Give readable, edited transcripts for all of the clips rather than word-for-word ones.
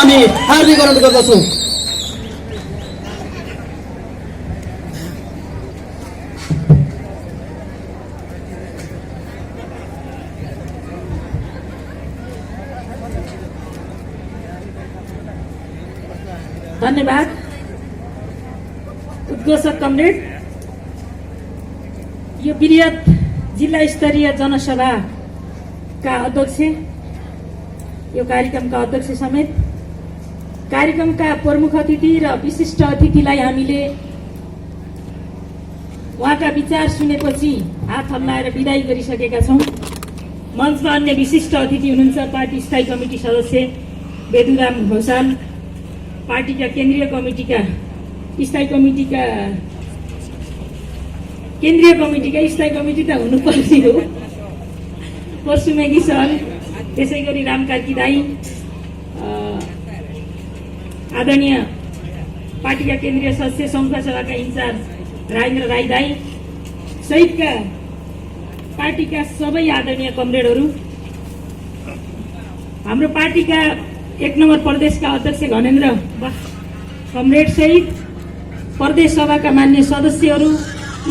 हामी हार्दिक अनुरोध गर्दछौँ। धन्यवाद उद्घोषक कमरेड। यो वृहत जिल्ला स्तरीय जनसभाका अध्यक्ष, यो कार्यक्रमका अध्यक्ष समेत कार्यक्रमका प्रमुख अतिथि र विशिष्ट अतिथिलाई हामीले उहाँका विचार सुनेपछि हात हल्लाएर विदाई गरिसकेका छौँ। मञ्चमा अन्य विशिष्ट अतिथि हुनुहुन्छ पार्टी स्थायी कमिटी सदस्य बेदुराम भौषाल, पार्टीका केन्द्रीय कमिटीका स्थायी कमिटी त हुनुपर्ने हो परशुमेगी सर, त्यसै गरी रामकार्की दाई, आदरणीय पार्टीका केन्द्रीय सदस्य सङ्घ सभाका इन्चार्ज राजेन्द्र राई दाई सहितका पार्टीका सबै आदरणीय कमरेडहरू, हाम्रो पार्टीका 1 नम्बर प्रदेशका अध्यक्ष घनेन्द्र कमरेड सहित प्रदेश सभाका मान्य सदस्यहरू,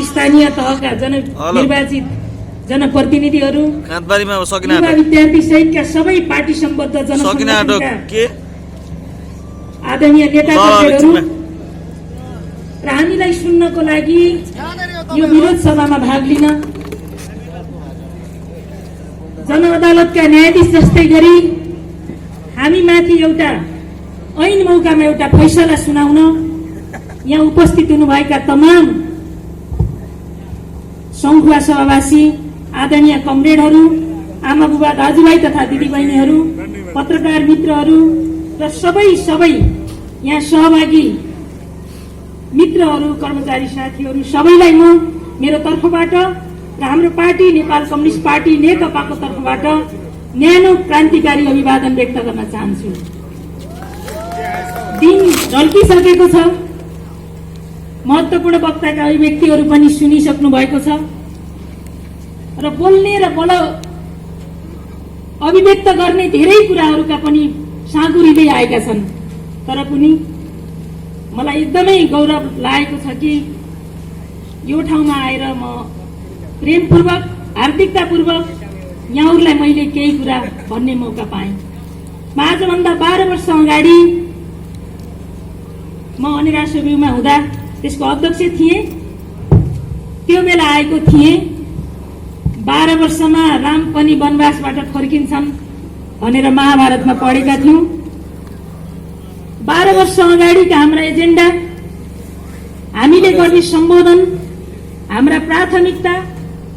स्थानीय तहका निर्वाचित जनप्रतिनिधिहरू, युवा विद्यार्थी सहितका सबै पार्टी सम्बद्ध जनसङ्गठनका आदरणीय नेताकर्मीहरू र हामीलाई सुन्नको लागि यो विरोध सभामा भाग लिन जनअदालतका न्यायाधीश जस्तै गरी हामी माथि एउटा ऐन मौकामा एउटा फैसला सुनाउन यहाँ उपस्थित हुनुभएका तमाम सङ्घुवा सहवासी, आदरणीय कमरेडहरू, आमा बुबा दाजुभाइ तथा दिदीबहिनीहरू, पत्रकार मित्रहरू र सबै यहाँ सहभागी मित्रहरू, कर्मचारी साथीहरू सबैलाई म मेरो तर्फबाट र हाम्रो पार्टी नेपाल कम्युनिस्ट पार्टी नेकपाको तर्फबाट न्यानो क्रान्तिकारी अभिवादन व्यक्त गर्न चाहन्छु। दिन ढल्किसकेको छ, महत्त्वपूर्ण वक्ताका अभिव्यक्तिहरू पनि सुनिसक्नु भएको छ र बोल्ने र अभिव्यक्त गर्ने धेरै कुराहरूका पनि साँगुरिँदै आएका छन्। तर पनि मलाई एकदमै गौरव लागेको छ कि यो ठाउँमा आएर म प्रेमपूर्वक, हार्दिकतापूर्वक यहाँहरूलाई मैले केही कुरा भन्ने मौका पाएँ। म आजभन्दा 12 वर्ष अगाडि म अनिरासोब्यूमा हुँदा त्यसको अध्यक्ष थिएँ। त्यो बेला आएको थिएँ 12 वर्षमा राम पनि वनवासबाट फर्किन्छन् भनेर महाभारतमा पढेका थियौँ। 12 वर्ष अगाडिका हाम्रा एजेन्डा, हामीले गर्ने सम्बोधन, हाम्रा प्राथमिकता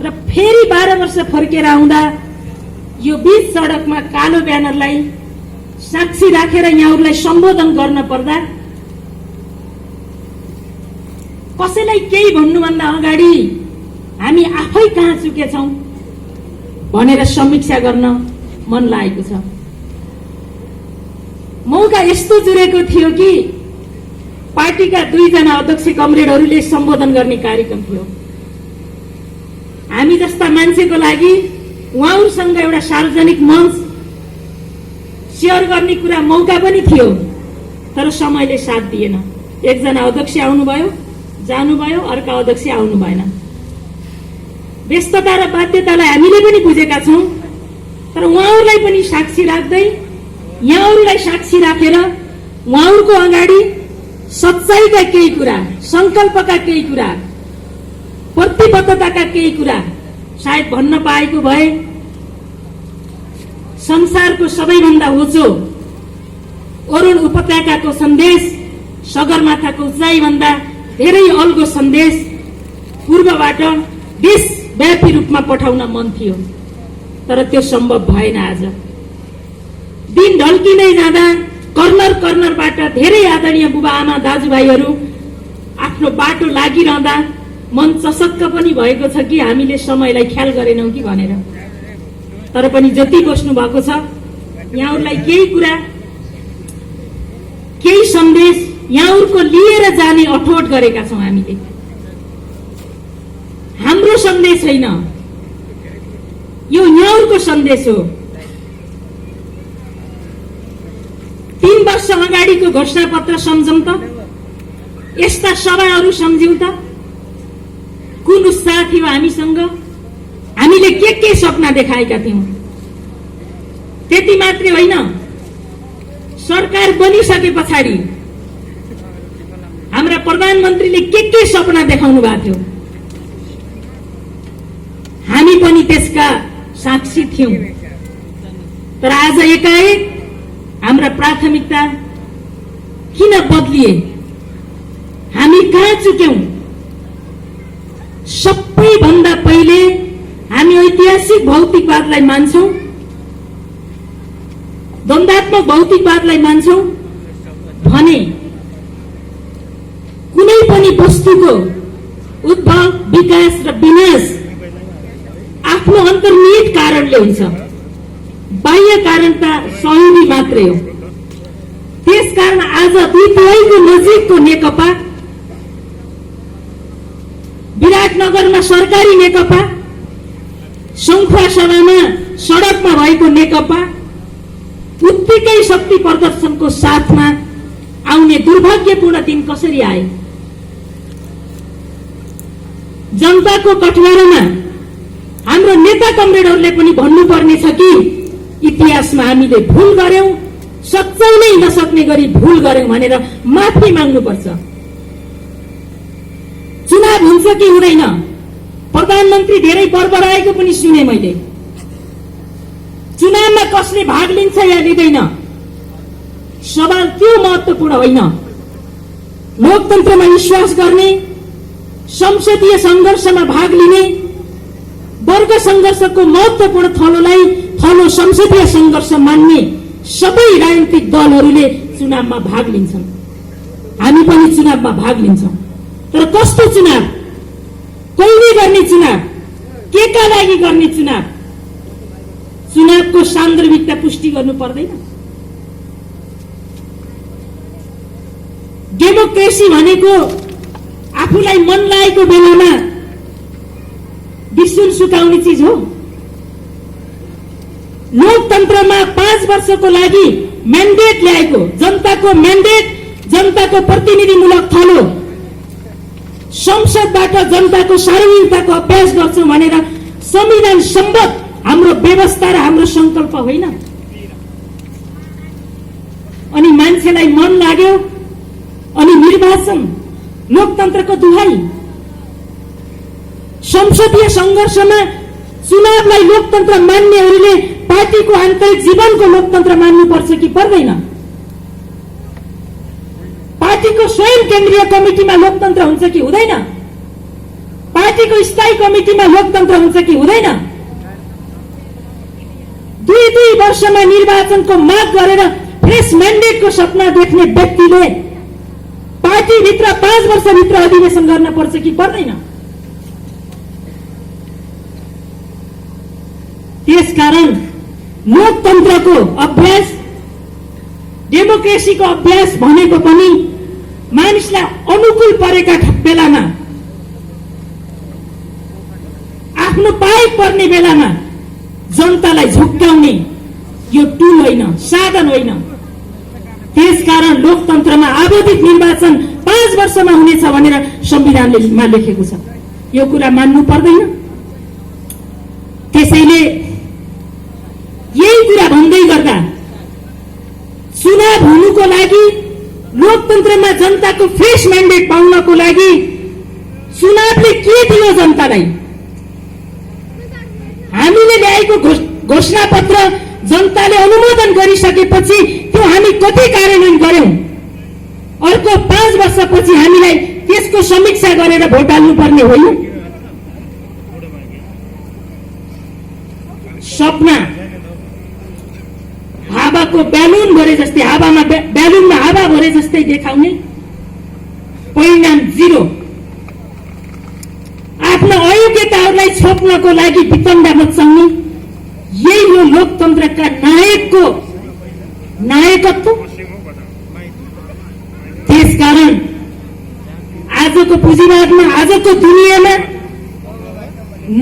र फेरि 12 वर्ष फर्केर आउँदा यो बीच सडकमा कालो ब्यानरलाई साक्षी राखेर यहाँहरूलाई सम्बोधन गर्न पर्दा कसैलाई केही भन्नुभन्दा अगाडि हामी आफै कहाँ चुकेछौँ भनेर समीक्षा गर्न मन लागेको छ। मौका यस्तो जुरेको थियो कि पार्टीका 2 जना अध्यक्ष कमरेडहरूले सम्बोधन गर्ने कार्यक्रम थियो। हामी जस्ता मान्छेको लागि उहाँहरूसँग एउटा सार्वजनिक मञ्च शेयर गर्ने कुरा मौका पनि थियो, तर समयले साथ दिएन। एकजना अध्यक्ष आउनुभयो, जानुभयो, अर्का अध्यक्ष आउनु भएन। व्यस्तता र बाध्यतालाई हामीले पनि बुझेका छौँ, तर उहाँहरूलाई पनि साक्षी राख्दै, यहाँहरूलाई साक्षी राखेर उहाँहरूको अगाडि सच्चाइका केही कुरा, संकल्पका केही कुरा, प्रतिबद्धताका केही कुरा सायद भन्न पाएको भए संसारको सबैभन्दा होचो अरुण उपत्यकाको सन्देश, सगरमाथाको उचाइभन्दा धेरै अल्गो सन्देश पूर्वबाट देशव्यापी रूपमा पठाउन मन थियो, तर त्यो सम्भव भएन। आज दिन ढल्किँदै जाँदा कर्नर कर्नरबाट धेरै आदरणीय बुबा आमा दाजुभाइहरू आफ्नो बाटो लागिरहँदा मन चसक्क पनि भएको छ कि हामीले समयलाई ख्याल गरेनौं कि भनेर। तर पनि जति बस्नु भएको छ यहाँहरूलाई केही कुरा, केही सन्देश यहाँहरूको लिएर जाने अठोट गरेका छौं। हामीले हाम्रो सन्देश छैन, यो यहाँहरूको सन्देश हो। 3 वर्ष वर्ष अगाडिको घोषणापत्र सम्झौँ त, यस्ता सभाहरू सम्झ्यौं त, कुन उत्साह थियो हामीसँग, हामीले के सपना देखाएका थियौं। त्यति मात्रै होइन, सरकार बनिसके पछाडि हाम्रा प्रधानमन्त्रीले के सपना देखाउनु भएको थियो, हामी पनि त्यसका साक्षी थियौं। तर आज एकाएक हाम्रा प्राथमिकता किन बदलिए, हामी कहाँ चुक्यौं? सबैभन्दा पहिले हामी ऐतिहासिक भौतिकवादलाई मान्छौं, द्वन्द्वात्मक भौतिकवादलाई मान्छौं भने कुनै पनि वस्तुको उद्भव, विकास र विनाश आफ्नो अन्तर्निहित कारणले हुन्छ, बाह्य कारण त सहयोगी मात्रै हो। त्यसकारण आज दुईटैको नजिकको नेकपा, विराटनगरमा सरकारी नेकपा, सङ्खुवासभामा सडकमा भएको नेकपा उत्तिकै शक्ति प्रदर्शनको साथमा आउने दुर्भाग्यपूर्ण दिन कसरी आए? जनताको कठघरामा हाम्रो नेता कमरेडहरूले पनि भन्नुपर्ने छ कि इतिहासमा हामीले भूल गर्यौं, सच्याउनै नसक्ने गरी भूल गर्यौं भनेर माफी माग्नुपर्छ। चुनाव हुन्छ कि हुँदैन? प्रधानमन्त्री धेरै बरबराएको पनि सुने मैले। चुनावमा कसले भाग लिन्छ या लिँदैन, सवाल त्यो महत्त्वपूर्ण होइन। लोकतन्त्रमा विश्वास गर्ने, संसदीय संघर्षमा भाग लिने, वर्ग संघर्षको महत्त्वपूर्ण थलो संसदीय संघर्ष मान्ने सबै राजनीतिक दलहरूले चुनावमा भाग लिन्छन्। हामी पनि चुनावमा भाग लिन्छौं। तर कस्तो चुनाव? कहिले गर्ने चुनाव? के का लागि गर्ने चुनाव? चुनावको सान्दर्भिकता पुष्टि गर्नु पर्दैन? डेमोक्रेसी भनेको आफूलाई मन लागेको बेलामा विसुन सुकाउने चीज हो। लोकतन्त्रमा 5 वर्षको लागि म्यान्डेट ल्याएको, जनताको म्यान्डेट, जनताको प्रतिनिधिमूलक थलो, संसदबाट जनताको सार्वभौमिकताको अभ्यास गर्छौं भनेर संविधान सम्बद्ध हाम्रो व्यवस्था र हाम्रो संकल्प होइन। अनि मान्छेलाई मन लाग्यो अनि निर्वाचन, लोकतन्त्रको दुहाई। संसदीय संघर्षमा चुनावलाई लोकतन्त्र मान्नेहरूले पार्टीको आन्तरिक जीवनको लोकतन्त्र मान्नुपर्छ कि पर्दैन? पार्टीको स्वयं केन्द्रीय कमिटिमा लोकतन्त्र हुन्छ कि हुँदैन? पार्टीको स्थायी कमिटिमा लोकतन्त्र हुन्छ कि हुँदैन? 2 वर्षमा निर्वाचनको माग गरेर फ्रेश म्यान्डेटको सपना देख्ने व्यक्तिले पार्टीभित्र 5 वर्षभित्र अधिवेशन गर्न पर्छ कि पर्दैन? त्यसकारण लोकतन्त्रको अभ्यास, डेमोक्रेसीको अभ्यास भनेको पनि मानिसलाई अनुकूल परेका बेलामा, आफ्नो पाइ पर्ने बेलामा जनतालाई झुक्काउने यो टुल होइन, साधन होइन। त्यसकारण लोकतन्त्रमा आवधिक निर्वाचन 5 वर्षमा हुनेछ भनेर संविधानमा लेखेको छ। यो कुरा मान्नु पर्दैन? त्यसैले यही कुरा भन्दै गर्दा चुनाव हुनुको लागि, लोकतन्त्रमा जनताको फ्रेश म्यान्डेट पाउनको लागि चुनावले के दियो जनतालाई? हामीले ल्याएको घोषणापत्र जनताले अनुमोदन गरिसकेपछि त्यो हामी कति कार्यान्वयन गर्यौं? अर्को 5 वर्षपछि हामीलाई त्यसको समीक्षा गरेर भोट हाल्नुपर्ने होइन? सपना हावाको ब्यालुन भरे जस्तै, ब्यालुनमा हावा भरे जस्तै देखाउने, परिणाम 0। आफ्ना अयोग्यताहरूलाई छोप्नको लागि वितण्डा मचाउने, यही हो लोकतन्त्रका नायकको नायकत्व। त्यसकारण आजको पुँजीवादमा, आजको दुनियाँमा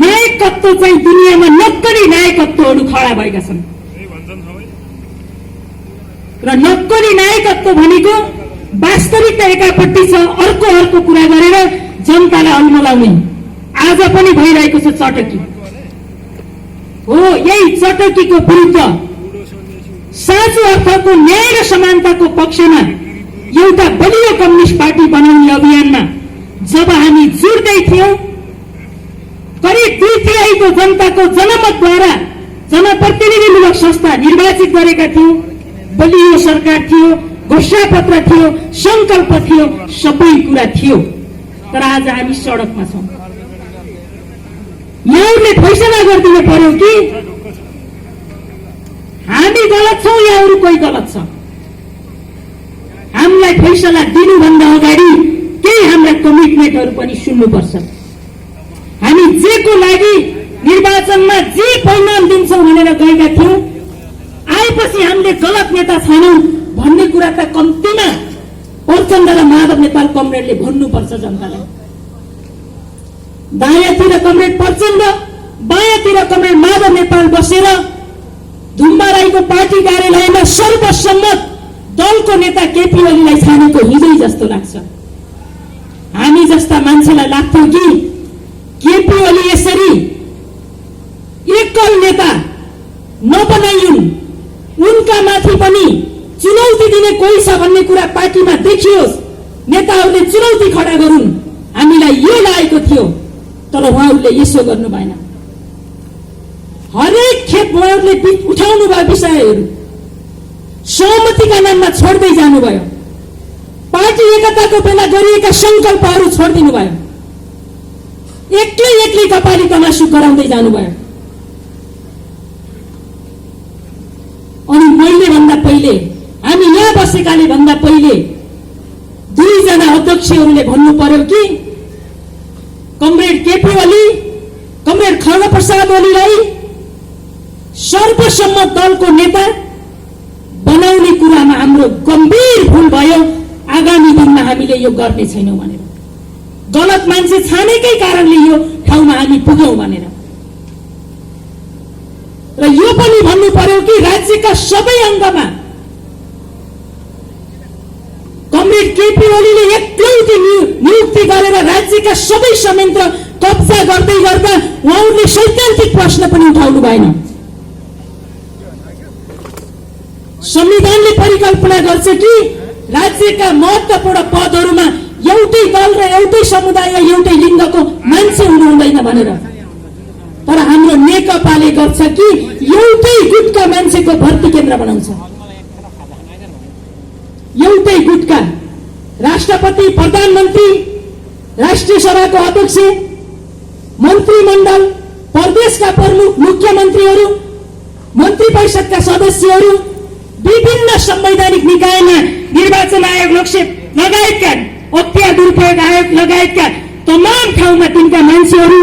नायकत्व चाहिँ दुनियाँमा नक्कली नायकत्वहरू खडा भएका छन्। र नक्कली नायकत्व भनेको वास्तविकता एकापट्टि छ, अर्को कुरा गरेर जनतालाई अल्मलाउने आज पनि भइरहेको छ चटकी हो। यही चटकीको विरुद्ध साँचो अर्थको न्याय र समानताको पक्षमा एउटा बलियो कम्युनिस्ट पार्टी बनाउने अभियानमा जब हामी जुट्दै थियौं, करिब 2/3 जनताको जनमतद्वारा जनप्रतिनिधिमूलक संस्था निर्वाचित गरेका थियौं, बलियो सरकार थियो, घोषणापत्र थियो, संकल्प थियो, सबै कुरा थियो। तर आज हामी सडकमा छौं। यहाँहरूले फैसला गरिदिनु पर्यो कि हामी गलत छौं, यहाँहरू कोही गलत छ। हामीलाई फैसला दिनुभन्दा अगाडि केही हाम्रा कमिटमेन्टहरू पनि सुन्नुपर्छ। हामी जेको लागि निर्वाचनमा जे परिणाम दिन्छौं भनेर गएका थियौं, आएपछि हामीले गलत नेता छैनौं भन्ने कुरा त कम्तीमा प्रचण्ड र माधव नेपाल कमरेडले भन्नुपर्छ जनतालाई। दायाँतिर कमरेड प्रचण्ड, बायाँतिर कमरेड माधव नेपाल बसेर धुम्बा राईको पार्टी कार्यालयमा सर्वसम्मत दलको नेता केपी ओलीलाई छानेको हिजै जस्तो लाग्छ। हामी जस्ता मान्छेलाई लाग्थ्यो कि केपी ओली यसरी एकल नेता नबनाइन्, उनका माथि पनि चुनौती दिने कोही छ भन्ने कुरा पार्टीमा देखियोस्, नेताहरूले चुनौती खडा गरून्, हामीलाई यो लागेको थियो। तर उहाँहरूले यसो गर्नु भएन। हरेक खेप उहाँहरूले उठाउनु भयो विषयहरू, सहमतिका नाममा छोड्दै जानुभयो, पार्टी एकताको बेला गरिएका संकल्पहरू छोडिदिनु भयो, एक्लै कपाली तमासु गराउँदै जानुभयो। अनि मैले भन्दा पहिले, हामी यहाँ बसेकाले भन्दा पहिले 2 जना अध्यक्षहरूले भन्नु पर्यो कि कमरेड केपी ओली, कमरेड खड्गप्रसाद ओलीलाई सर्वसम्मत दलको नेता बनाउने कुरामा हाम्रो गम्भीर भूल भयो। आगामी दिनमा हामीले यो गर्ने छैनौं भनेर, गलत मान्छे छानेकै कारणले यो ठाउँमा हामी पुग्यौं भनेर। र यो पनि भन्नु पर्यो कि राज्यका सबै अङ्गमा कमरेड केपी ओलीले एक्लौटी नियुक्ति गरेर राज्यका सबै संयन्त्र कब्जा गर्दै गर्दा उहाँहरूले सैद्धान्तिक प्रश्न पनि उठाउनु भएन। संविधानले परिकल्पना गर्छ कि राज्यका महत्त्वपूर्ण पदहरूमा एउटै दल र एउटै समुदाय, एउटै लिङ्गको मान्छे हुनु हुँदैन भनेर। तर हाम्रो नेकपाले गर्छ कि एउटै गुटका मान्छेको भर्ती केन्द्र बनाउँछ। एउटै गुटका राष्ट्रपति, प्रधानमन्त्री, राष्ट्रिय सभाको अध्यक्ष, मन्त्रीमण्डल, प्रदेशका प्रमुख, मुख्यमन्त्रीहरू, मन्त्री परिषदका सदस्यहरू, विभिन्न संवैधानिक निकायमा निर्वाचन आयोग, लोकसेवा लगायतका हत्या दुरुपयोग आयोग लगायतका तमाम ठाउँमा तिनका मान्छेहरू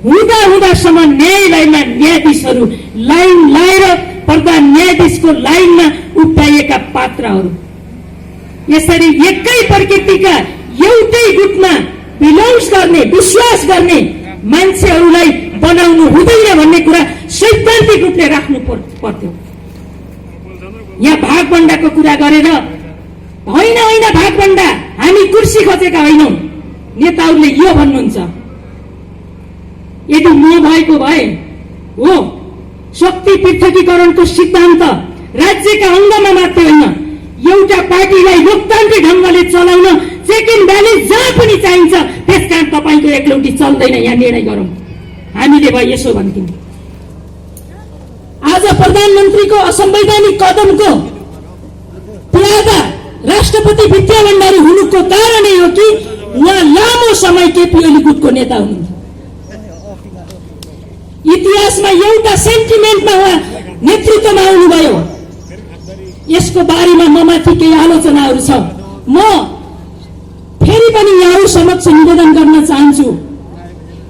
हुँदासम्म न्यायालयमा न्यायाधीशहरू लाइन लाएर प्रधान न्यायाधीशको लाइनमा उभ्याइएका पात्रहरू, यसरी एकै प्रकृतिका एउटै गुटमा बिलोङ्स गर्ने, विश्वास गर्ने मान्छेहरूलाई बनाउनु हुँदैन भन्ने कुरा सैद्धान्तिक रूपले राख्नु पर्थ्यो। यहाँ भागबण्डाको कुरा गरेर होइन भागबण्डा, हामी कुर्सी खोजेका होइनौं, नेताहरूले यो भन्नुहुन्छ। यदि म भएको भए हो शक्ति पृथकीकरणको सिद्धान्त राज्यका अङ्गमा मात्र होइन, एउटा पार्टीलाई लोकतान्त्रिक ढंगले चलाउन चेक एन्ड ब्यालेन्स जहाँ पनि चाहिन्छ, त्यसकारण तपाईको एकलौटी चल्दैन, यहाँ निर्णय गरौँ। हामीले भए यसो भन्थ्यौं। आज प्रधानमन्त्रीको असंवैधानिक कदमको प्यादा राष्ट्रपति विद्या भण्डारी हुनुको कारण हो कि उहाँ लामो समय केपी ओली गुटको नेता हुनुहुन्थ्यो। इतिहासमा एउटा सेन्टिमेन्टमा उहाँ नेतृत्वमा आउनुभयो। यसको बारेमा ममाथि केही आलोचनाहरू छ। म फेरि पनि यहाँहरू समक्ष निवेदन गर्न चाहन्छु,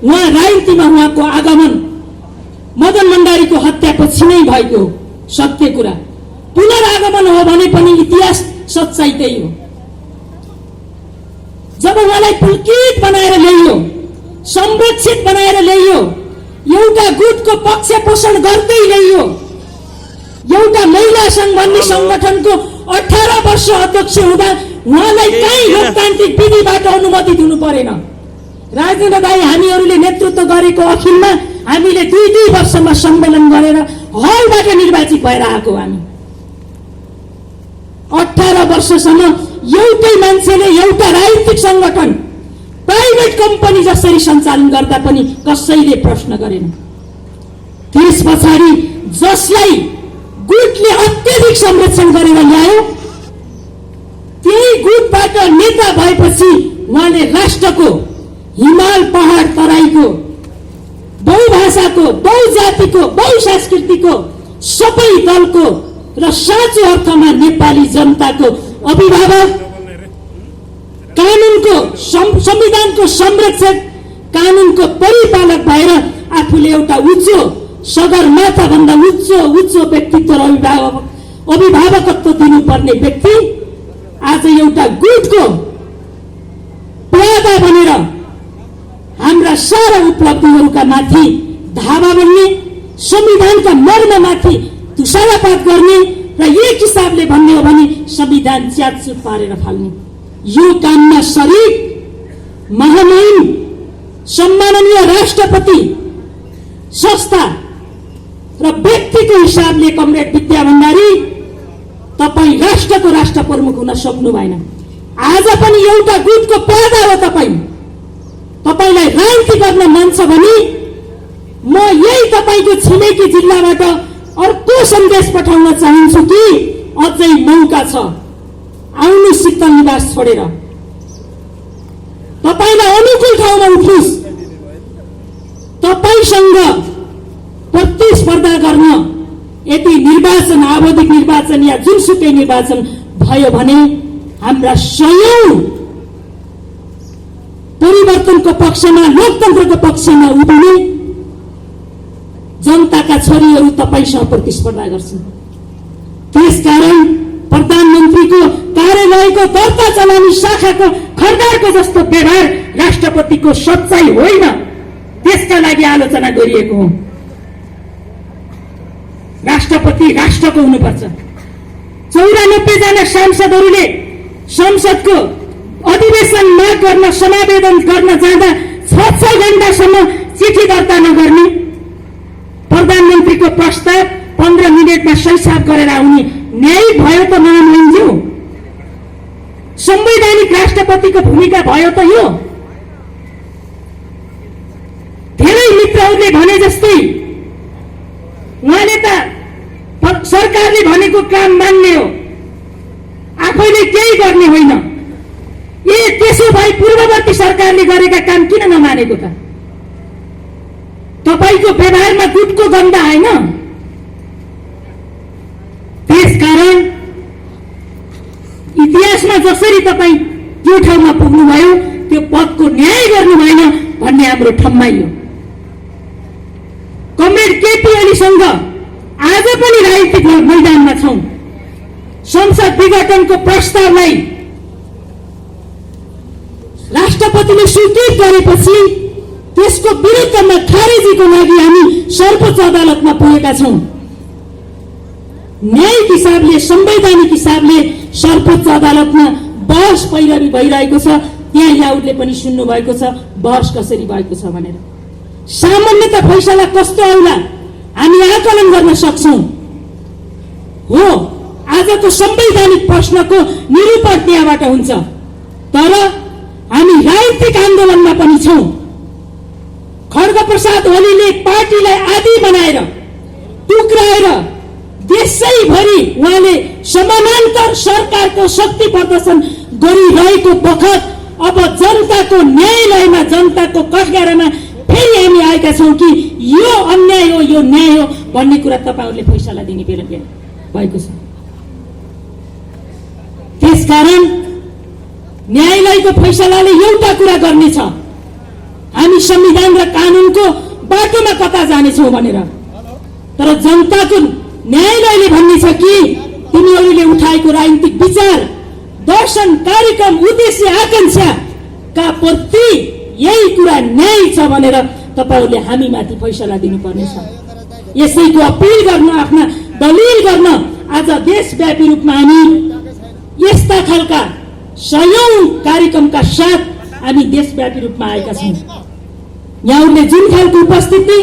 उहाँ राजनीतिमा उहाँको आगमन मदन भण्डारीको हत्यापछि नै भएको सत्य कुरा। पुनरागमन हो भने पनि इतिहास सच्चाइ त्यही हो। जब उहाँलाई पुलकित बनाएर ल्याइयो, संरक्षित बनाएर ल्याइयो, एउटा गुटको पक्ष पोषण गर्दै ल्याइयो, एउटा महिला संघ भन्ने संगठनको 18 वर्ष अध्यक्ष हुँदा उहाँलाई कहीँ लोकतान्त्रिक विधिबाट अनुमति दिनु परेन। राजेन्द्र दाई हामीहरूले नेतृत्व गरेको अखिलमा हामीले 2 वर्षमा सम्मेलन गरेर हलबाट निर्वाचित भएर आएको हामी। 18 वर्षसम्म एउटै मान्छेले एउटा राजनीतिक संगठन प्राइभेट कम्पनी जसरी सञ्चालन गर्दा पनि कसैले प्रश्न गरेन। त्यस पछाडि जसलाई गुटले अत्यधिक संरक्षण गरेर ल्यायो त्यही गुटबाट नेता भएपछि उहाँले राष्ट्रको हिमाल पहाड तराईको बहुभाषाको बहुजातिको बहुसांस्कृतिको सबै दलको र साँचो अर्थमा नेपाली जनताको अभिभावक, कानूनको संविधानको संरक्षक, कानूनको परिपालक भएर आफूले एउटा उच्च सगरमाथा भन्दा उच्च व्यक्तित्व र अभिभावकत्व दिनुपर्ने व्यक्ति आज एउटा गुटको प्यादा बनेर हाम्रा सारा उपलब्धिहरूका माथि धावा बन्ने, संविधानका मर्ममाथि तुषारपात गर्ने र एक हिसाबले भन्ने हो भने संविधान च्यातचुत पारेर फाल्ने, यो काममा शरीक महामहिम सम्माननीय राष्ट्रपति संस्था र व्यक्तिको हिसाबले कमरेड विद्या भण्डारी तपाई राष्ट्रको राष्ट्र प्रमुख हुन सक्नु भएन। आज पनि एउटा गुटको प्यादा हो तपाईलाई राजनीति गर्न मन छ भने म यही तपाईको छिमेकी जिल्लाबाट अर्को सन्देश पठाउन चाहन्छु कि अझै मौका छ, आउनु शीतल निवास छोडेर तपाईलाई अनुकूल ठाउँमा उठ्नुस्। तपाईसँग प्रतिस्पर्धा गर्न यदि निर्वाचन, आवधिक निर्वाचन या जुनसुकै निर्वाचन भयो भने हाम्रा सयौं परिवर्तनको पक्षमा, लोकतन्त्रको पक्षमा उभिने जनताका छोरीहरू तपाईसँग प्रतिस्पर्धा गर्छन्। त्यसकारण प्रधानमन्त्रीको कार्यालयको दर्ता चलानी शाखाको खरदारको जस्तो व्यवहार राष्ट्रपतिको सच्चाई होइन, त्यसका लागि आलोचना गरिएको हो। राष्ट्रपति राष्ट्रको हुनुपर्छ। 94 जना सांसदहरूले संसदको अधिवेशन माग गर्न, समावेदन गर्न जाँदा 6 घण्टासम्म चिठी दर्ता नगर्ने, प्रधानमन्त्रीको प्रस्ताव 15 मिनटमा सहीसाब गरेर आउने न्यायिक भयो त महामहिमज्यू? संवैधानिक राष्ट्रपतिको भूमिका भयो त यो? धेरै मित्रहरूले भने जस्तै उहाँले त सरकारले भनेको काम मान्ने हो, आफैले केही गर्ने होइन। त्यसो भए पूर्ववर्ती सरकारले गरेका काम किन नमानेको त? तपाईको व्यवहारमा गुटको गन्ध आएन? त्यसकारण इतिहासमा जसरी तपाई त्यो ठाउँमा पुग्नुभयो त्यो पदको न्याय गर्नु भएन भन्ने हाम्रो ठम्माइ हो। कमरेड केपी ओलीसँग आज पनि राजनीतिक मैदानमा छौं। संसद विघटनको प्रस्तावलाई राष्ट्रपतिले स्वीकृत गरेपछि त्यसको विरुद्धमा खारेजीको लागि हामी सर्वोच्च अदालतमा पुगेका छौं। न्यायिक हिसाबले, संवैधानिक हिसाबले सर्वोच्च अदालतमा बहस पैरवी भइरहेको छ। त्यहाँ यहाँहरूले पनि सुन्नु भएको छ बहस कसरी भएको छ भनेर। सामान्यतः फैसला कस्तो आउला हामी आकलन गर्न सक्छौं। हो, आजको संवैधानिक प्रश्नको निरूपण त्यहाँबाट हुन्छ। तर हामी राजनीतिक आन्दोलनमा पनि छौं। खड्गप्रसाद ओलीले पार्टीलाई आदि बनाएर टुक्राएर देशैभरि उहाँले समानान्तर सरकारको शक्ति प्रदर्शन गरिरहेको बखत अब जनताको न्यायालयमा, जनताको कठघरामा फेरि हामी आएका छौं कि यो अन्याय हो, यो न्याय हो भन्ने कुरा तपाईहरूले फैसला दिने बेला भएको छ। त्यसकारण न्यायालयको फैसलाले एउटा कुरा गर्नेछ, हामी संविधान र कानूनको बाटोमा कता जानेछौँ भनेर। तर जनताको न्यायालयले भन्नेछ कि तिमीहरूले उठाएको राजनीतिक विचार, दर्शन, कार्यक्रम, उद्देश्य, आकांक्षाका प्रति यही कुरा न्याय छ भनेर तपाईहरूले हामीमाथि फैसला दिनुपर्नेछ। यसैको अपिल गर्न आफ्ना दलिल गर्न आज देशव्यापी रूपमा हामी यस्ता खालका सयौं कार्यक्रमका साथ हामी देशव्यापी रूपमा आएका छौँ। यहाँहरूले जुन खालको उपस्थिति,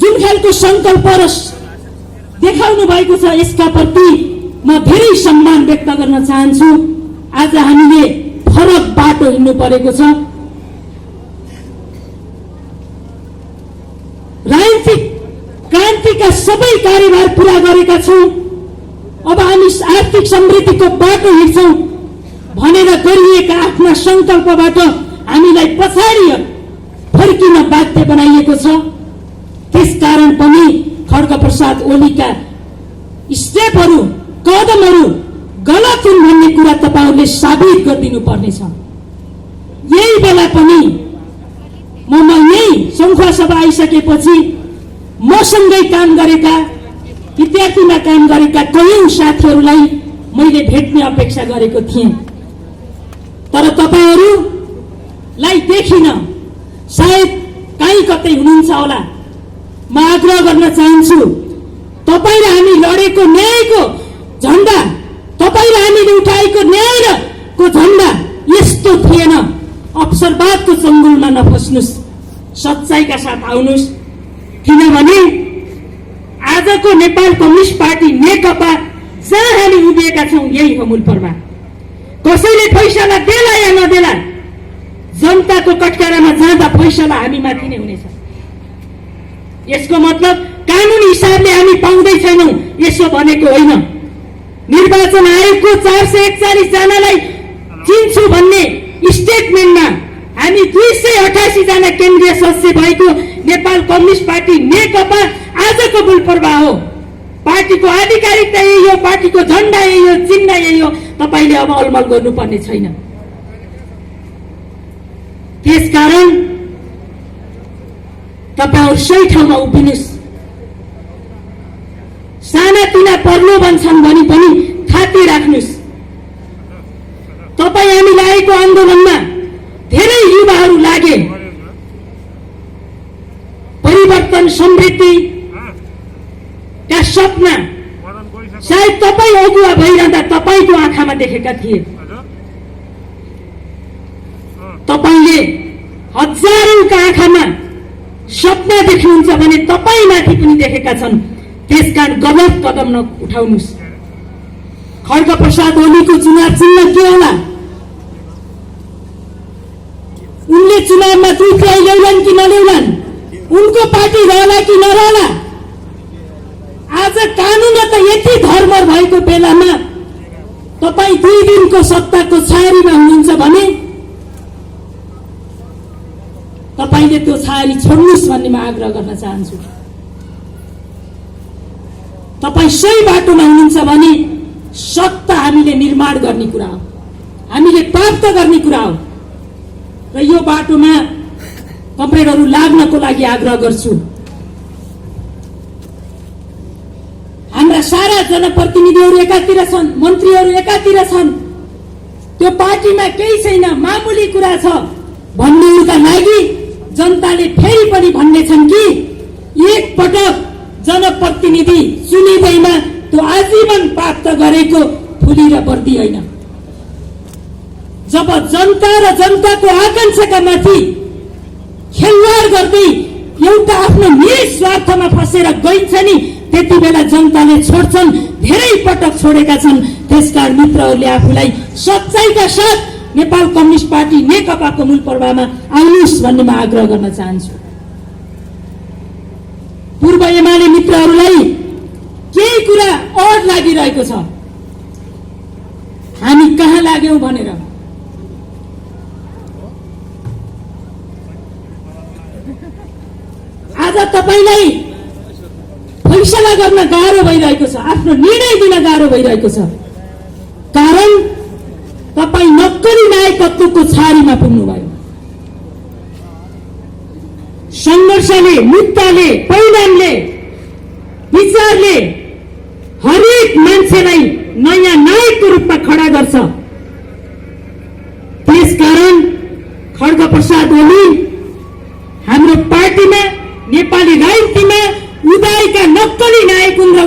जुन खालको संकल्प र देखाउनु भएको छ, यसका प्रति म धेरै सम्मान व्यक्त गर्न चाहन्छु। आज हामीले फरक बाटो हिँड्नु परेको छ। राजनीतिक क्रान्तिका सबै कार्यभार पूरा गरेका छौँ। अब हामी आर्थिक समृद्धिको बाटो हिँड्छौँ भनेर गरिएका आफ्ना संकल्पबाट हामीलाई पछाडि फर्किन बाध्य बनाइएको छ। त्यसकारण पनि खड्गप्रसाद ओलीका स्टेपहरू, कदमहरू गलत हुन् भन्ने कुरा तपाईहरूले साबित गरिदिनु पर्नेछ। यही बेला पनि म यही संखुवा सभा आइसकेपछि मसँगै काम गरेका, विद्यार्थीमा काम गरेका कयौं साथीहरूलाई मैले भेट्ने अपेक्षा गरेको थिएँ, तर तपाईहरूलाई देखिन। सायद कहीँ कतै हुनुहुन्छ होला। म आग्रह गर्न चाहन्छु, तपाईँ र हामी लडेको न्यायको झण्डा, तपाईँ र हामीले उठाएको न्यायको झण्डा यस्तो थिएन। अवसरवादको चङ्गुलमा नफस्नुस्, सच्चाइका साथ आउनुस्। किनभने आजको नेपाल कम्युनिस्ट पार्टी नेकपा जहाँ हामी उभिएका छौँ यही हो मूल प्रभाव। कसैले फैसला देला या नदेला, जनताको कटकारामा जाँदा फैसला हामी माथि नै हुनेछ। यसको मतलब कानुनी हिसाबले हामी पाउँदै छैनौँ यसो भनेको होइन। निर्वाचन आयोगको 441 जनालाई चिन्छु भन्ने स्टेटमेन्टमा हामी 288 जना केन्द्रीय सदस्य भएको नेपाल कम्युनिस्ट पार्टी नेकपा आजको मूल प्रवाह हो। पार्टीको आधिकारिकता यही हो, पार्टीको झण्डा यही हो, चिन्ह यही हो। तपाईले अब अलमल गर्नुपर्ने छैन। त्यसकारण तपाईहरु सही ठाउँमा उभिनुस्। सानातिना प्रलोभन छन् भने पनि थाती राख्नुस्। तपाई हामी लागेको आन्दोलनमा धेरै युवाहरू लागे। परिवर्तन, समृद्धि का सपना सायद तपाई अगुवा भइरहँदा तपाईको आँखामा देखेका थिए। तपाईले हजारौंका आँखामा सपना देख्नुहुन्छ भने तपाईमाथि पनि देखेका छन्। त्यसकारण गलत कदम नउठाउनुस्। खड्गप्रसाद ओलीको चुनाव चिन्ह के होला? उनले चुनावमा 2 तिहाई ल्याउलान् कि नल्याउलान्, उनको पार्टी रहला कि नरहला। आज कानून त यति धर्मर भएको बेलामा तपाई 2 दिनको सत्ताको छायारीमा हुनुहुन्छ भने तपाईले त्यो छायारी छोड्नुस् भन्ने म आग्रह गर्न चाहन्छु। तपाई सही बाटोमा हुनुहुन्छ भने सत्ता हामीले निर्माण गर्ने कुरा हो, हामीले प्राप्त गर्ने कुरा हो। र यो बाटोमा कमरेडहरू लाग्नको लागि आग्रह गर्छु। हाम्रा सारा जनप्रतिनिधिहरू एकातिर छन्, मन्त्रीहरू एकातिर छन्। त्यो पार्टीमा केही छैन, मामुली कुरा छ भन्नेहरूका लागि जनताले फेरि पनि भन्ने छन् कि एक पटक जनप्रतिनिधि चुनिँदैमा त्यो आजीवन प्राप्त गरेको फुली र वर्दी होइन। जब जनता र जनताको आकांक्षाका माथि खेलवाड गर्दै एउटा आफ्नो निज स्वार्थमा फसेर गइन्छ नि, त्यति बेला जनताले छोड्छन्, धेरै पटक छोडेका छन्। त्यसकारण मित्रहरूले आफूलाई सच्चाइका साथ नेपाल कम्युनिस्ट पार्टी नेकपाको मूल प्रवाहमा आउनुस् भन्ने म आग्रह गर्न चाहन्छु। पूर्व एमाले मित्रहरूलाई केही कुरा अड लागिरहेको छ, हामी कहाँ लाग्यौं भनेर। आज तपाईलाई फैसला गर्न गाह्रो भइरहेको छ, आफ्नो निर्णय दिन गाह्रो भइरहेको छ। कारण तपाई नक्कली नायकत्वको छारीमा पुग्नुभयो। संघर्षले, मुद्दाले, परिणामले, विचारले हरेक मान्छेलाई नयाँ नायकको रूपमा खडा गर्छ। त्यसकारण खड्गप्रसाद ओली हाम्रो पार्टीमा, नेपाली राजनीतिमा उदाएका नक्कली नायक हुन् र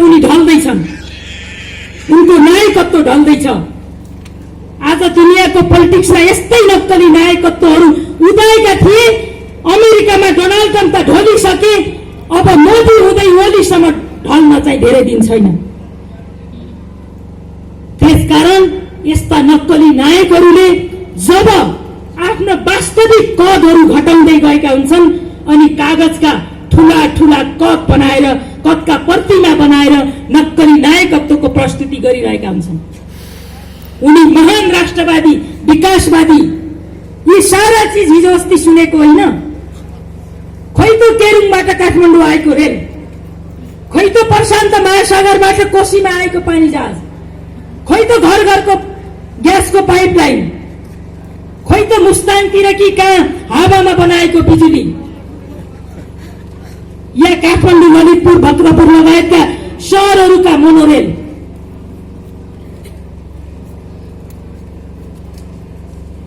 हुँदैछ। आज दुनियाँको पोलिटिक्समा यस्तै नक्कली नायकत्वहरू उदाएका थिए। अमेरिकामा डोनाल्ड ट्रम्प त ढलिसके, अब मोदी हुँदै ओलीसम्म ढल्न चाहिँ धेरै दिन छैन। त्यसकारण यस्ता नक्कली नायकहरूले जब आफ्नो वास्तविक कदहरू घटाउँदै गएका हुन्छन् अनि कागजका ठूला ठूला कद बनाएर, कदका प्रतिमा बनाएर नक्कली नायकत्वको प्रस्तुति गरिरहेका हुन्छन्। उनी महान राष्ट्रवादी, विकासवादी, यी सारा चिज हिजो अस्ति सुनेको होइन। खोइ त केरुङबाट काठमाडौँ आएको रेल, खोइ त प्रशान्त महासागरबाट कोशीमा आएको पानी जहाज, खोइ त घर घरको ग्यासको पाइपलाइन, खोइ त मुस्ताङतिर कि कहाँ हावामा बनाएको बिजुली, या काठमाडौँ, ललितपुर, भद्रपुर लगायतका सहरहरूका मोनोरेल।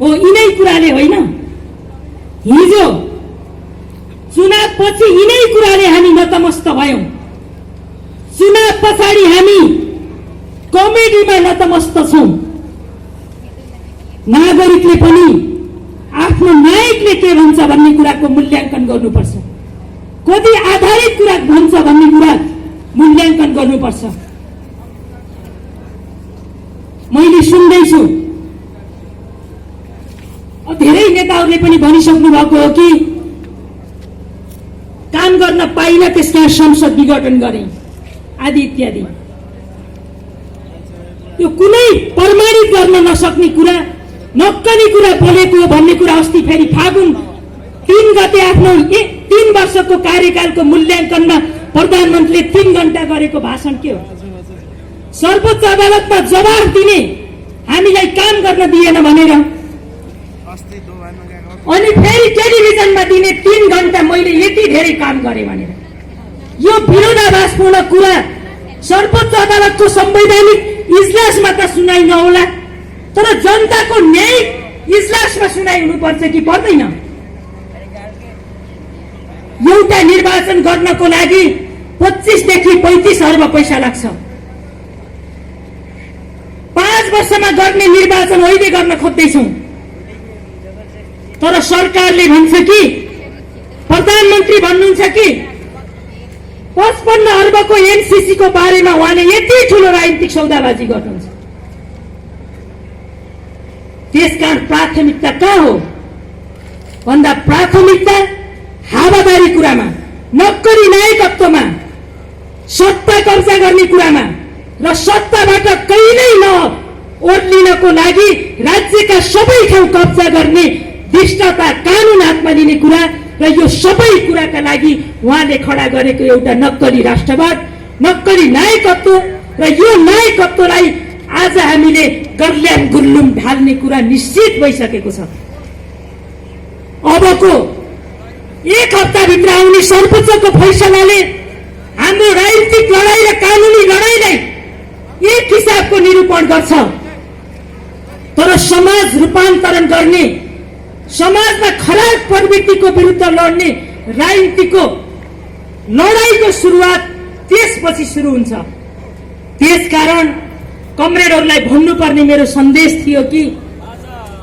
हो यिनै कुराले होइन, हिजो चुनावपछि यिनै कुराले हामी नतमस्त भयौं। चुनाव पछाडि हामी कमेडीमा नतमस्त छौं। नागरिकले पनि आफ्नो नायकले के भन्छ भन्ने कुराको मूल्याङ्कन गर्नुपर्छ। कति आधारित कुरा भन्छ भन्ने कुरा मूल्याङ्कन गर्नुपर्छ। मैले सुन्दैछु धेरै नेताहरूले पनि भनिसक्नु भएको हो कि काम गर्न पाइन, त्यसका संसद विघटन गरे आदि इत्यादि। यो कुनै प्रमाणित गर्न नसक्ने कुरा, नक्कली कुरा बोलेको भन्ने कुरा अस्ति फेरि फागुन 3 गते आफ्नो 3 वर्षको कार्यकालको मूल्याङ्कनमा प्रधानमन्त्रीले 3 घण्टा गरेको भाषण के हो? सर्वोच्च अदालतमा जवाफ दिने, हामीलाई काम गर्न दिएन भनेर, अनि फेरि टेलिभिजनमा दिने 3 घण्टा मैले यति धेरै काम गरे भनेर। यो विरोधाभासपूर्ण कुरा सर्वोच्च अदालतको संवैधानिक इजलासमा त सुनाइ नहोला, तर जनताको न्यायिक इजलासमा सुनाइ हुनुपर्छ कि पर्दैन? एउटा निर्वाचन गर्नको लागि 25 देखि 35 अर्ब पैसा लाग्छ। 5 वर्षमा गर्ने निर्वाचन अहिले गर्न खोज्दैछौं, तर सरकारले भन्छ कि, प्रधानमन्त्री भन्नुहुन्छ कि 55 अर्बको एनसीसी को बारेमा उहाँले यति ठूलो राजनीतिक सौदाबाजी गर्नुहुन्छ। त्यसकारण प्राथमिकता कहाँ हो भन्दा प्राथमिकता हावादारी कुरामा, नक्कली नायकत्वमा, सत्ता कब्जा गर्ने कुरामा र सत्ताबाट कहिल्यै ओर्लिनको लागि राज्यका सबै ठाउँ कब्जा गर्ने दिष्टता, कानून हातमा लिने कुरा र यो सबै कुराका लागि उहाँले खडा गरेको एउटा नक्कली राष्ट्रवाद, नक्कली नायकत्व र यो नायकत्वलाई आज हामीले गर्ल्याम गुल्लुम ढाल्ने कुरा निश्चित भइसकेको छ। अबको 1 हप्ताभित्र आउने सर्वोच्चको फैसलाले हाम्रो राजनीतिक लडाई र कानूनी लडाईलाई एक हिसाबको निरूपण गर्छ, तर समाज रूपान्तरण गर्ने, समाजमा खराब प्रवृत्तिको विरुद्ध लड्ने राजनीतिको लडाईको सुरुवात त्यसपछि सुरु हुन्छ। त्यसकारण कमरेडहरूलाई भन्नुपर्ने मेरो सन्देश थियो कि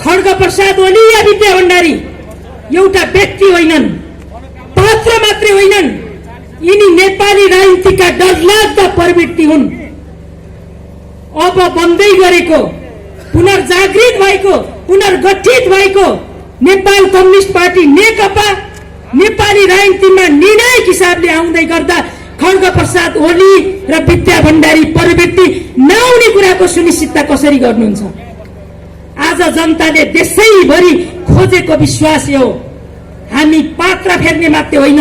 खड्गप्रसाद ओली या विद्या भण्डारी एउटा व्यक्ति होइनन्, पात्र मात्रै होइनन्, यिनी नेपाली राजनीतिका डरलाग्दा प्रवृत्ति हुन्। अब बन्दै गरेको, पुनर्जागृत भएको, पुनर्गठित भएको नेपाल कम्युनिस्ट पार्टी नेकपा नेपाली राजनीतिमा निर्णायक हिसाबले आउँदै गर्दा खड्गप्रसाद ओली र विद्या भण्डारी प्रवृत्ति नआउने कुराको सुनिश्चितता कसरी गर्नुहुन्छ? आज जनताले देशैभरि खोजेको विश्वास हो। हामी पात्र फेर्ने मात्रै होइन,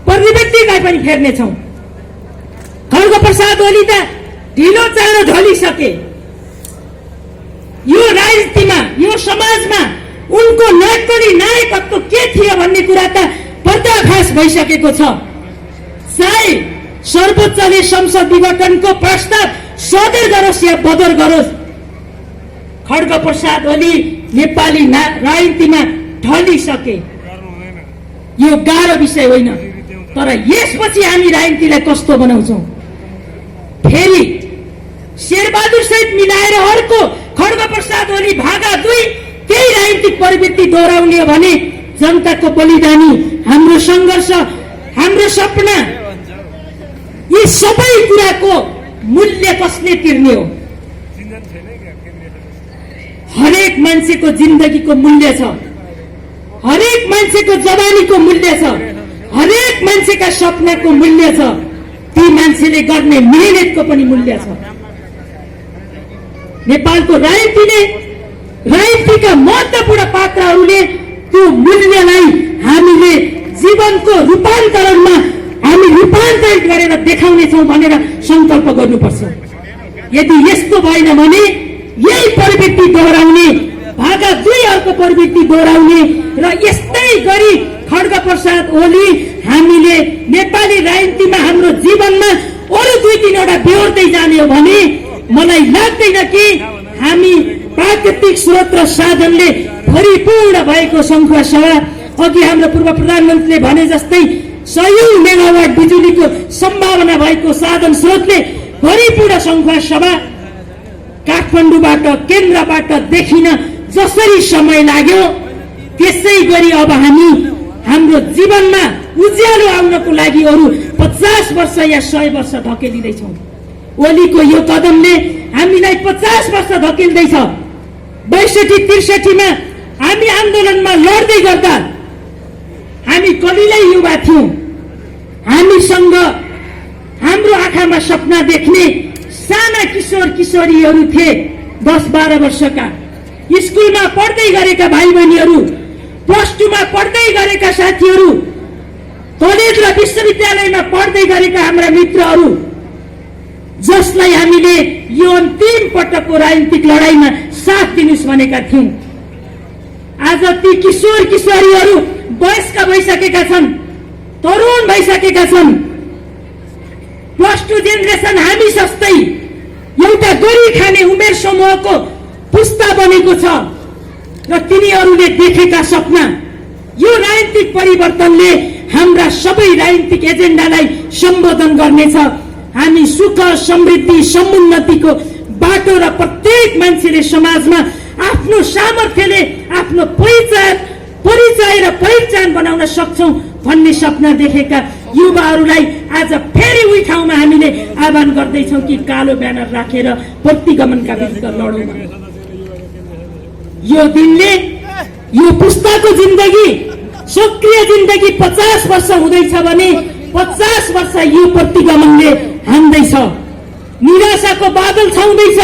प्रवृत्तिलाई पनि फेर्नेछौँ। खड्गप्रसाद ओली त ढिलो चाँडो ढलिसके। यो राजनीतिमा, यो समाजमा उनको नक्कली नायकत्व के थियो भन्ने कुरा त पर्दाफास भइसकेको छ। चाहे सर्वोच्चले संसद विघटनको प्रस्ताव सदर गरोस् या बदर गरोस्, खड्गप्रसाद ओली नेपाली राजनीतिमा ढलिसके। यो गाह्रो विषय होइन, तर यसपछि हामी राजनीतिलाई कस्तो बनाउँछौँ? फेरि शेरबहादुर सहित मिलाएर अर्को दोहोऱ्याउने हो भने जनताको बलिदानी, हाम्रो सङ्घर्ष, हाम्रो सपना, यी सबै कुराको मूल्य कसले तिर्ने हो? हरेक मान्छेको जिन्दगीको मूल्य छ, हरेक मान्छेको जवानीको मूल्य छ, हरेक मान्छेका सपनाको मूल्य छ, ती मान्छेले गर्ने मेहनतको पनि मूल्य छ। नेपालको राजनीतिका महत्त्वपूर्ण पात्रहरूले त्यो मूल्यलाई हामीले जीवनको रूपान्तरणमा हामी रूपान्तरित गरेर देखाउनेछौँ भनेर सङ्कल्प गर्नुपर्छ। यदि यस्तो भएन भने यही प्रवृत्ति दोहोऱ्याउने, भागा 2 अर्को प्रवृत्ति दोहोऱ्याउने र यस्तै गरी खड्ग प्रसाद ओली हामीले नेपाली राजनीतिमा हाम्रो जीवनमा अरू 2-3 बेहोर्दै जाने हो भने मलाई लाग्दैन कि हामी प्राकृतिक स्रोत र साधनले भरिपूर्ण भएको सङ्खुवा सभा, अघि हाम्रो पूर्व प्रधानमन्त्रीले भने जस्तै 100 मेगावाट बिजुलीको सम्भावना भएको साधन स्रोतले भरिपूर्ण सङ्खुवा सभा काठमाडौँबाट, केन्द्रबाट देखिन जसरी समय लाग्यो त्यसै गरी अब हामी हाम्रो जीवनमा उज्यालो आउनको लागि अरू 50 वर्ष या 100 वर्ष धकेलिँदैछौँ। ओलीको यो कदमले हामीलाई 50 वर्ष धकेल्दैछ। 62-63 मा हामी आन्दोलनमा लड्दै गर्दा हामी कलिलै युवा थियौँ। हामीसँग हाम्रो आँखामा सपना देख्ने साना किशोर किशोरीहरू थिए, 10-12 वर्षका, स्कुलमा पढ्दै गरेका भाइ बहिनीहरू, +2 मा पढ्दै गरेका साथीहरू, कलेज र विश्वविद्यालयमा पढ्दै गरेका हाम्रा मित्रहरू, जसलाई हामीले यो अन्तिम पटकको राजनीतिक लडाईँमा साथ दिनुहोस् भनेका थियौँ। आज ती किशोर किशोरीहरू वयस्क भइसकेका छन्, तरुण भइसकेका छन्। +2 जेनेरेसन हामी जस्तै एउटा गरी खाने उमेर समूहको पुस्ता बनेको छ र तिनीहरूले देखेका सपना, यो राजनीतिक परिवर्तनले हाम्रा सबै राजनीतिक एजेन्डालाई सम्बोधन गर्नेछ। हामी सुख, समृद्धि, समुन्नतिको बाटो र प्रत्येक मान्छेले समाजमा आफ्नो सामर्थ्यले आफ्नो परिचय र पहिचान बनाउन सक्छौं भन्ने सपना देखेका युवाहरूलाई आज फेरि उही ठाउँमा हामीले आह्वान गर्दैछौँ कि कालो ब्यानर राखेर प्रतिगमनका विरुद्ध लडौँ। यो दिनले यो पुस्ताको जिन्दगी, सक्रिय जिन्दगी 50 वर्ष हुँदैछ भने 50 वर्ष यो प्रतिगमनले हान्दैछ। निराशाको बादल छाउँदैछ।